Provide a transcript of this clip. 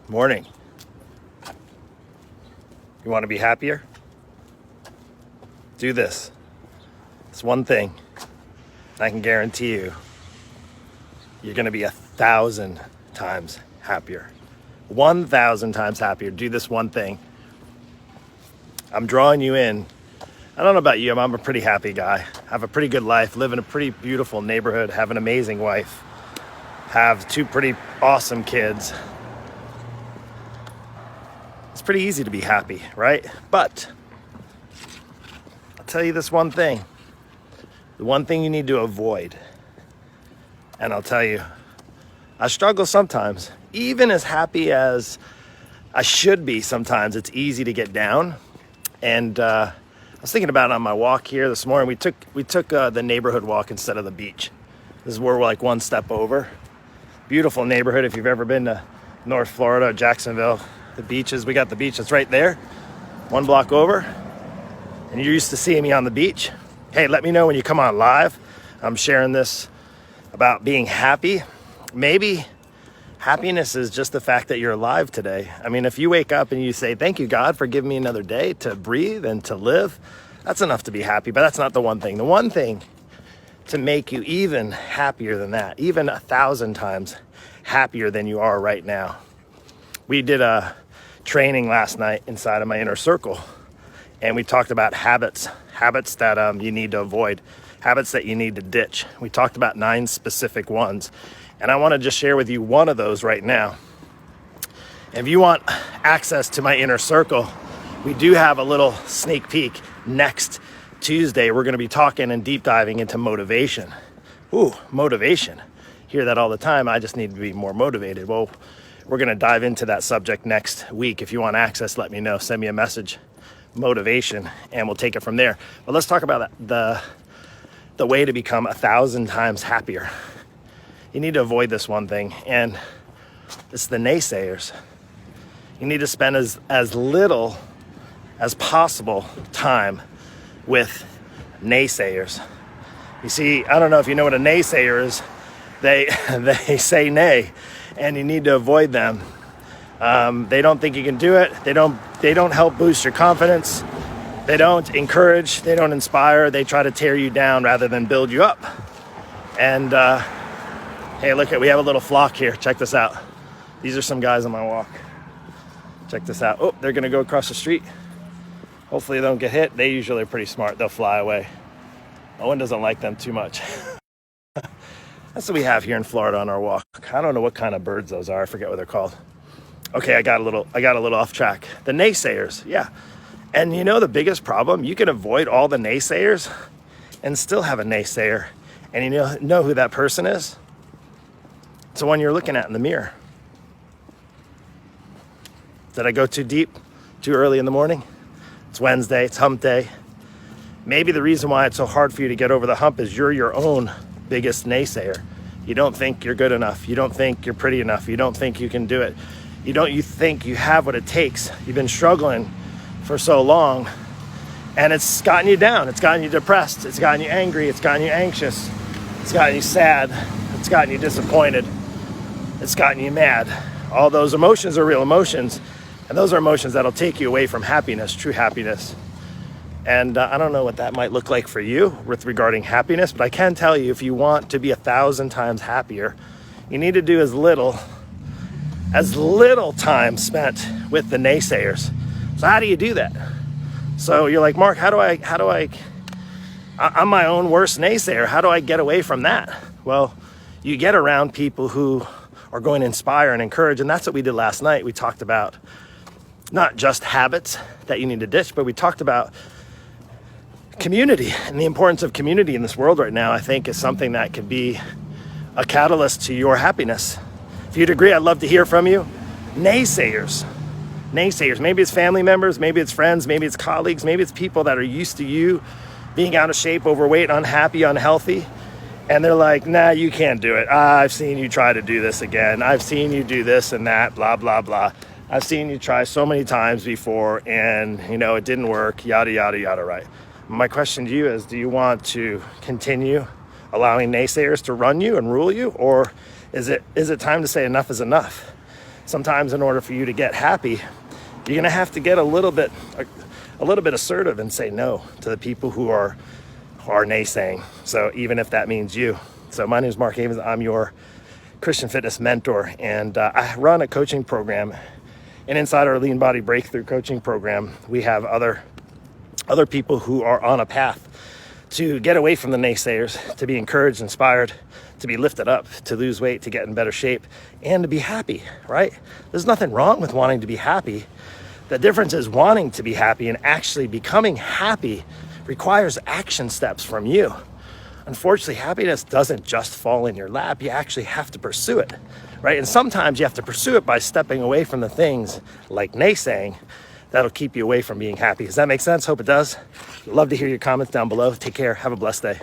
Morning. You want to be happier? Do this. It's one thing. I can guarantee you're going to be 1,000 times happier. 1,000 times happier. Do this one thing. I'm drawing you in. I don't know about you, I'm a pretty happy guy. Have a pretty good life, live in a pretty beautiful neighborhood, have an amazing wife, have two pretty awesome kids. It's pretty easy to be happy, right? But I'll tell you this one thing. The one thing you need to avoid. And I'll tell you, I struggle sometimes. Even as happy as I should be sometimes, it's easy to get down. And I was thinking about it on my walk here this morning. We took the neighborhood walk instead of the beach. This is where we're like one step over. Beautiful neighborhood. If you've ever been to North Florida, Jacksonville, the beaches, we got the beach that's right there, one block over. And you're used to seeing me on the beach. Hey, let me know when you come on live. I'm sharing this about being happy. Maybe happiness is just the fact that you're alive today. I mean, if you wake up and you say, thank you, God, for giving me another day to breathe and to live, that's enough to be happy. But that's not the one thing. The one thing to make you even happier than that, even 1,000 times happier than you are right now. We did a training last night inside of my inner circle, and we talked about habits that you need to avoid, habits that you need to ditch. We talked about 9 specific ones, and I want to just share with you one of those right now. If you want access to my inner circle, we do have a little sneak peek next Tuesday. We're going to be talking and deep diving into motivation. Ooh, motivation. Hear that all the time. I just need to be more motivated. Well, we're going to dive into that subject next week. If you want access, let me know. Send me a message, motivation, and we'll take it from there. But let's talk about the way to become 1,000 times happier. You need to avoid this one thing, and it's the naysayers. You need to spend as little as possible time with naysayers. You see, I don't know if you know what a naysayer is. They say nay, and you need to avoid them. They don't think you can do it. They don't help boost your confidence. They don't encourage. They don't inspire. They try to tear you down rather than build you up. And hey, look, we have a little flock here. Check this out. These are some guys on my walk. Check this out. Oh, they're gonna go across the street. Hopefully they don't get hit. They usually are pretty smart. They'll fly away. Owen doesn't like them too much. That's what we have here in Florida on our walk. I don't know what kind of birds those are. I forget what they're called. Okay, I got a little off track. The naysayers, yeah. And you know the biggest problem? You can avoid all the naysayers and still have a naysayer. And you know who that person is? It's the one you're looking at in the mirror. Did I go too deep? Too early in the morning? It's Wednesday, it's hump day. Maybe the reason why it's so hard for you to get over the hump is you're your own biggest naysayer. You don't think you're good enough. You don't think you're pretty enough. You don't think you can do it. You think you have what it takes. You've been struggling for so long, and it's gotten you down. It's gotten you depressed. It's gotten you angry. It's gotten you anxious. It's gotten you sad. It's gotten you disappointed. It's gotten you mad. All those emotions are real emotions, and those are emotions that'll take you away from happiness, true happiness. And I don't know what that might look like for you with regarding happiness, but I can tell you if you want to be 1,000 times happier, you need to do as little time spent with the naysayers. So how do you do that? So you're like, Mark, I'm my own worst naysayer. How do I get away from that? Well, you get around people who are going to inspire and encourage, and that's what we did last night. We talked about not just habits that you need to ditch, but we talked about community, and the importance of community in this world right now, I think, is something that could be a catalyst to your happiness. If you'd agree, I'd love to hear from you. Naysayers. Maybe it's family members, maybe it's friends, maybe it's colleagues, maybe it's people that are used to you being out of shape, overweight, unhappy, unhealthy. And they're like, nah, you can't do it. I've seen you try to do this again. I've seen you do this and that, blah, blah, blah. I've seen you try so many times before and, it didn't work, yada, yada, yada, right? My question to you is, do you want to continue allowing naysayers to run you and rule you? Or is it time to say enough is enough? sometimes in order for you to get happy, you're gonna have to get a little bit assertive and say no to the people who are naysaying. So even if that means you. So my name is Mark Havens. I'm your Christian fitness mentor, and I run a coaching program. And inside our Lean Body Breakthrough coaching program, we have other people who are on a path to get away from the naysayers, to be encouraged, inspired, to be lifted up, to lose weight, to get in better shape, and to be happy, right? There's nothing wrong with wanting to be happy. The difference is wanting to be happy and actually becoming happy requires action steps from you. Unfortunately, happiness doesn't just fall in your lap. You actually have to pursue it, right? And sometimes you have to pursue it by stepping away from the things like naysaying that'll keep you away from being happy. Does that make sense? Hope it does. Love to hear your comments down below. Take care. Have a blessed day.